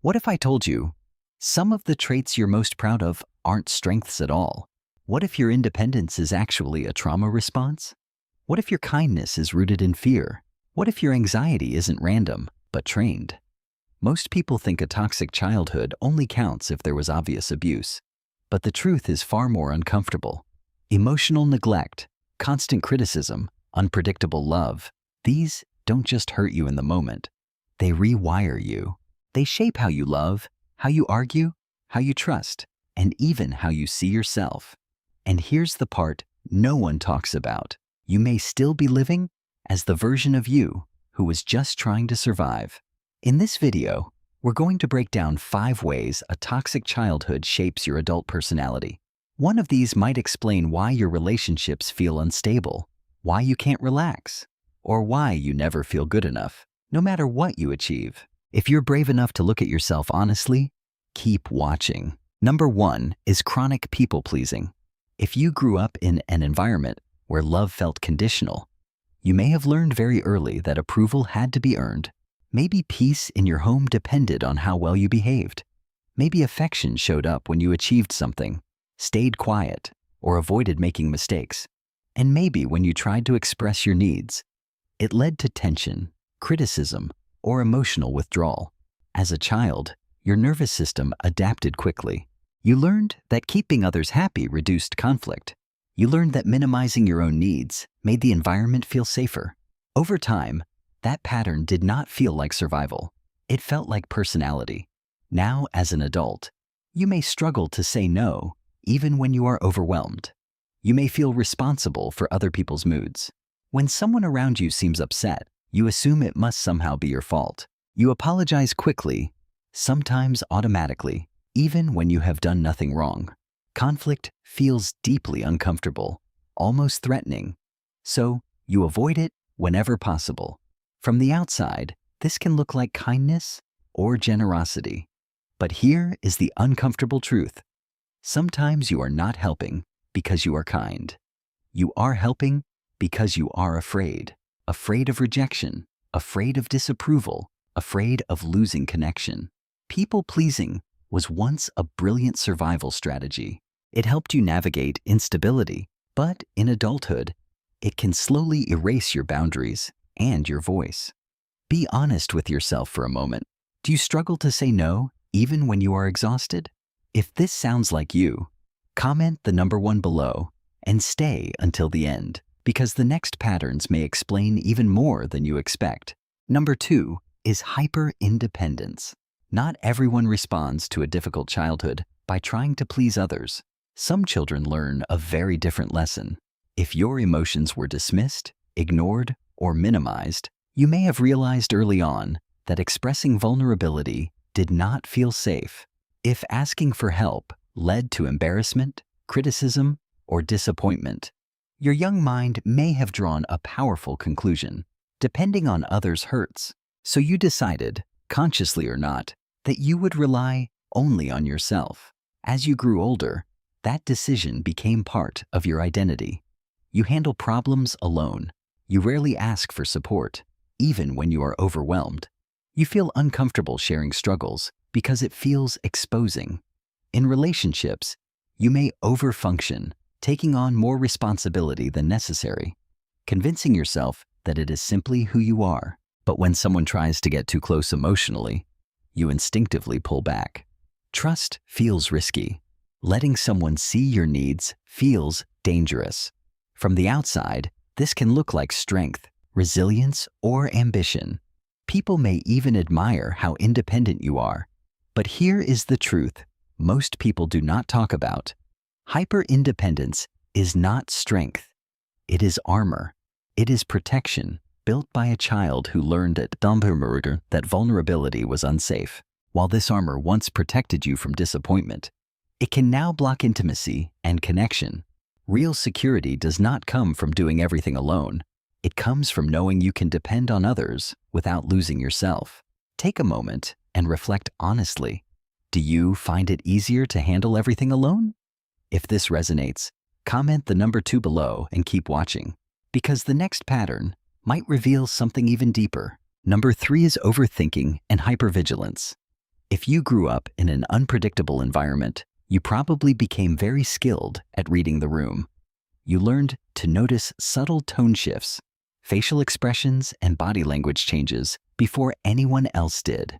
What if I told you some of the traits you're most proud of aren't strengths at all? What if your independence is actually a trauma response? What if your kindness is rooted in fear? What if your anxiety isn't random, but trained? Most people think a toxic childhood only counts if there was obvious abuse. But the truth is far more uncomfortable. Emotional neglect, constant criticism, unpredictable love, these don't just hurt you in the moment. They rewire you. They shape how you love, how you argue, how you trust, and even how you see yourself. And here's the part no one talks about. You may still be living as the version of you who was just trying to survive. In this video, we're going to break down 5 ways a toxic childhood shapes your adult personality. One of these might explain why your relationships feel unstable, why you can't relax, or why you never feel good enough, no matter what you achieve. If you're brave enough to look at yourself honestly, keep watching. Number 1 is chronic people-pleasing. If you grew up in an environment where love felt conditional, you may have learned very early that approval had to be earned. Maybe peace in your home depended on how well you behaved. Maybe affection showed up when you achieved something, stayed quiet, or avoided making mistakes. And maybe when you tried to express your needs, it led to tension, criticism, or emotional withdrawal. As a child, your nervous system adapted quickly. You learned that keeping others happy reduced conflict. You learned that minimizing your own needs made the environment feel safer. Over time, that pattern did not feel like survival. It felt like personality. Now, as an adult, you may struggle to say no, even when you are overwhelmed. You may feel responsible for other people's moods. When someone around you seems upset, you assume it must somehow be your fault. You apologize quickly, sometimes automatically, even when you have done nothing wrong. Conflict feels deeply uncomfortable, almost threatening, so you avoid it whenever possible. From the outside, this can look like kindness or generosity. But here is the uncomfortable truth. Sometimes you are not helping because you are kind. You are helping because you are afraid. Afraid of rejection, afraid of disapproval, afraid of losing connection. People-pleasing was once a brilliant survival strategy. It helped you navigate instability, but in adulthood, it can slowly erase your boundaries and your voice. Be honest with yourself for a moment. Do you struggle to say no, even when you are exhausted? If this sounds like you, comment the number 1 below and stay until the end, because the next patterns may explain even more than you expect. Number 2 is hyper-independence. Not everyone responds to a difficult childhood by trying to please others. Some children learn a very different lesson. If your emotions were dismissed, ignored, or minimized, you may have realized early on that expressing vulnerability did not feel safe. If asking for help led to embarrassment, criticism, or disappointment, your young mind may have drawn a powerful conclusion. Depending on others hurts, so you decided, consciously or not, that you would rely only on yourself. As you grew older, that decision became part of your identity. You handle problems alone. You rarely ask for support, even when you are overwhelmed. You feel uncomfortable sharing struggles because it feels exposing. In relationships, you may overfunction, taking on more responsibility than necessary, convincing yourself that it is simply who you are. But when someone tries to get too close emotionally, you instinctively pull back. Trust feels risky. Letting someone see your needs feels dangerous. From the outside, this can look like strength, resilience, or ambition. People may even admire how independent you are. But here is the truth most people do not talk about. Hyper-independence is not strength. It is armor. It is protection built by a child who learned at Dumpermurder that vulnerability was unsafe. While this armor once protected you from disappointment, it can now block intimacy and connection. Real security does not come from doing everything alone. It comes from knowing you can depend on others without losing yourself. Take a moment and reflect honestly. Do you find it easier to handle everything alone? If this resonates, comment the number 2 below and keep watching, because the next pattern might reveal something even deeper. Number 3 is overthinking and hypervigilance. If you grew up in an unpredictable environment, you probably became very skilled at reading the room. You learned to notice subtle tone shifts, facial expressions, and body language changes before anyone else did.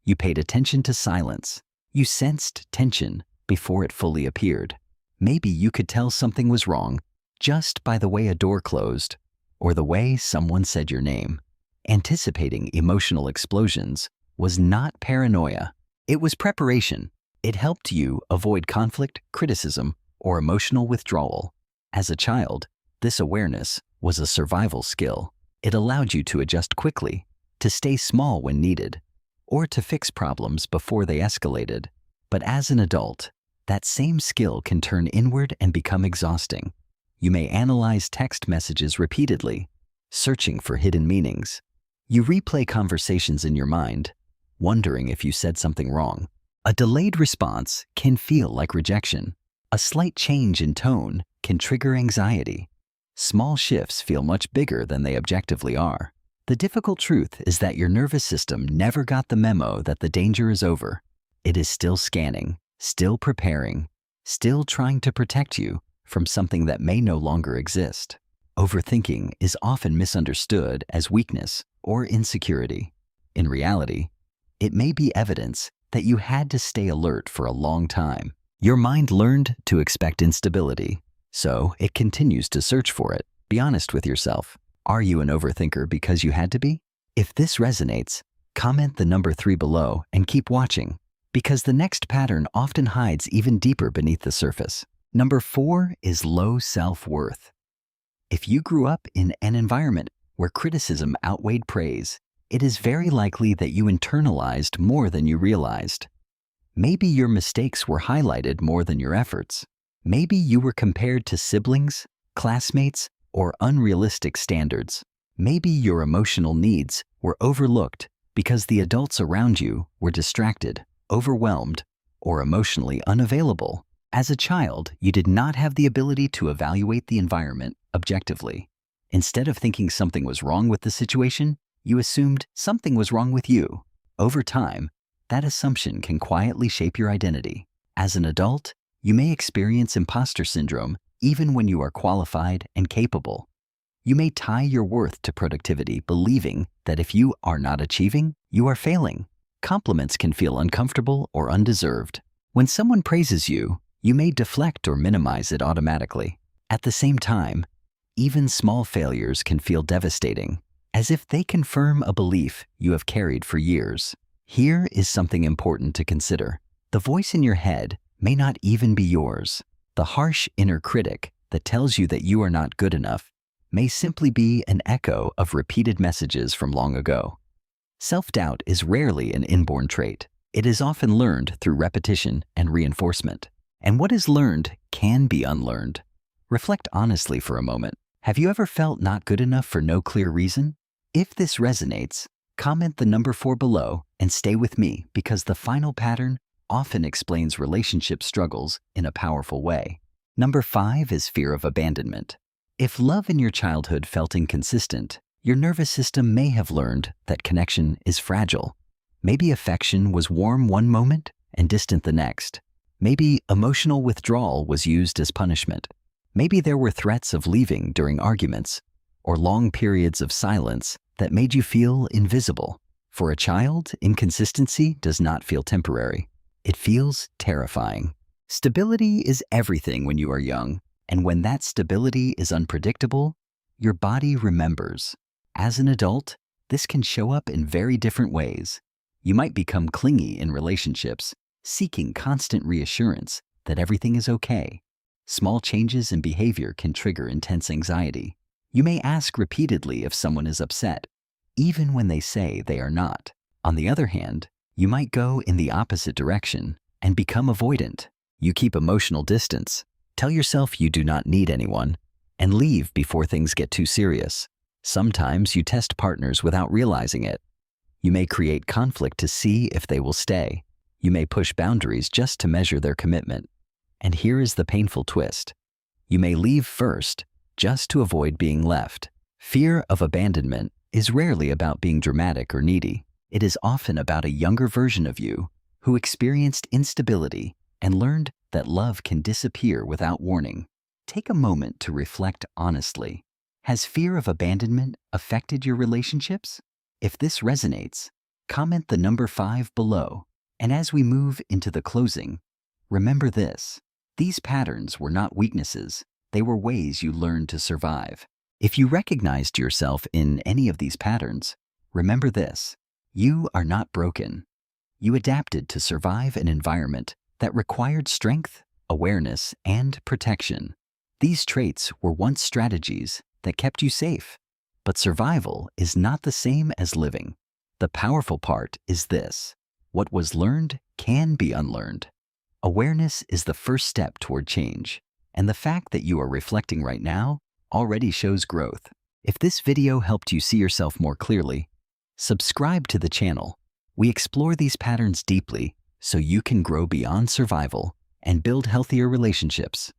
You paid attention to silence. You sensed tension before it fully appeared. Maybe you could tell something was wrong just by the way a door closed or the way someone said your name. Anticipating emotional explosions was not paranoia. It was preparation. It helped you avoid conflict, criticism, or emotional withdrawal. As a child, this awareness was a survival skill. It allowed you to adjust quickly, to stay small when needed, or to fix problems before they escalated. But as an adult, that same skill can turn inward and become exhausting. You may analyze text messages repeatedly, searching for hidden meanings. You replay conversations in your mind, wondering if you said something wrong. A delayed response can feel like rejection. A slight change in tone can trigger anxiety. Small shifts feel much bigger than they objectively are. The difficult truth is that your nervous system never got the memo that the danger is over. It is still scanning, still preparing, still trying to protect you from something that may no longer exist. Overthinking is often misunderstood as weakness or insecurity. In reality, it may be evidence that you had to stay alert for a long time. Your mind learned to expect instability, so it continues to search for it. Be honest with yourself. Are you an overthinker because you had to be? If this resonates, comment the number 3 below and keep watching, because the next pattern often hides even deeper beneath the surface. Number 4 is low self-worth. If you grew up in an environment where criticism outweighed praise, it is very likely that you internalized more than you realized. Maybe your mistakes were highlighted more than your efforts. Maybe you were compared to siblings, classmates, or unrealistic standards. Maybe your emotional needs were overlooked because the adults around you were distracted, overwhelmed, or emotionally unavailable. As a child, you did not have the ability to evaluate the environment objectively. Instead of thinking something was wrong with the situation, you assumed something was wrong with you. Over time, that assumption can quietly shape your identity. As an adult, you may experience imposter syndrome even when you are qualified and capable. You may tie your worth to productivity, believing that if you are not achieving, you are failing. Compliments can feel uncomfortable or undeserved. When someone praises you, you may deflect or minimize it automatically. At the same time, even small failures can feel devastating, as if they confirm a belief you have carried for years. Here is something important to consider. The voice in your head may not even be yours. The harsh inner critic that tells you that you are not good enough may simply be an echo of repeated messages from long ago. Self-doubt is rarely an inborn trait. It is often learned through repetition and reinforcement. And what is learned can be unlearned. Reflect honestly for a moment. Have you ever felt not good enough for no clear reason? If this resonates, comment the number 4 below and stay with me, because the final pattern often explains relationship struggles in a powerful way. Number 5 is fear of abandonment. If love in your childhood felt inconsistent, your nervous system may have learned that connection is fragile. Maybe affection was warm one moment and distant the next. Maybe emotional withdrawal was used as punishment. Maybe there were threats of leaving during arguments, or long periods of silence that made you feel invisible. For a child, inconsistency does not feel temporary. It feels terrifying. Stability is everything when you are young, and when that stability is unpredictable, your body remembers. As an adult, this can show up in very different ways. You might become clingy in relationships, seeking constant reassurance that everything is okay. Small changes in behavior can trigger intense anxiety. You may ask repeatedly if someone is upset, even when they say they are not. On the other hand, you might go in the opposite direction and become avoidant. You keep emotional distance, tell yourself you do not need anyone, and leave before things get too serious. Sometimes you test partners without realizing it. You may create conflict to see if they will stay. You may push boundaries just to measure their commitment. And here is the painful twist. You may leave first just to avoid being left. Fear of abandonment is rarely about being dramatic or needy. It is often about a younger version of you who experienced instability and learned that love can disappear without warning. Take a moment to reflect honestly. Has fear of abandonment affected your relationships? If this resonates, comment the number 5 below. And as we move into the closing, remember this: these patterns were not weaknesses, they were ways you learned to survive. If you recognized yourself in any of these patterns, remember this: you are not broken. You adapted to survive an environment that required strength, awareness, and protection. These traits were once strategies that kept you safe. But survival is not the same as living. The powerful part is this: what was learned can be unlearned. Awareness is the first step toward change, and the fact that you are reflecting right now already shows growth. If this video helped you see yourself more clearly, subscribe to the channel. We explore these patterns deeply so you can grow beyond survival and build healthier relationships.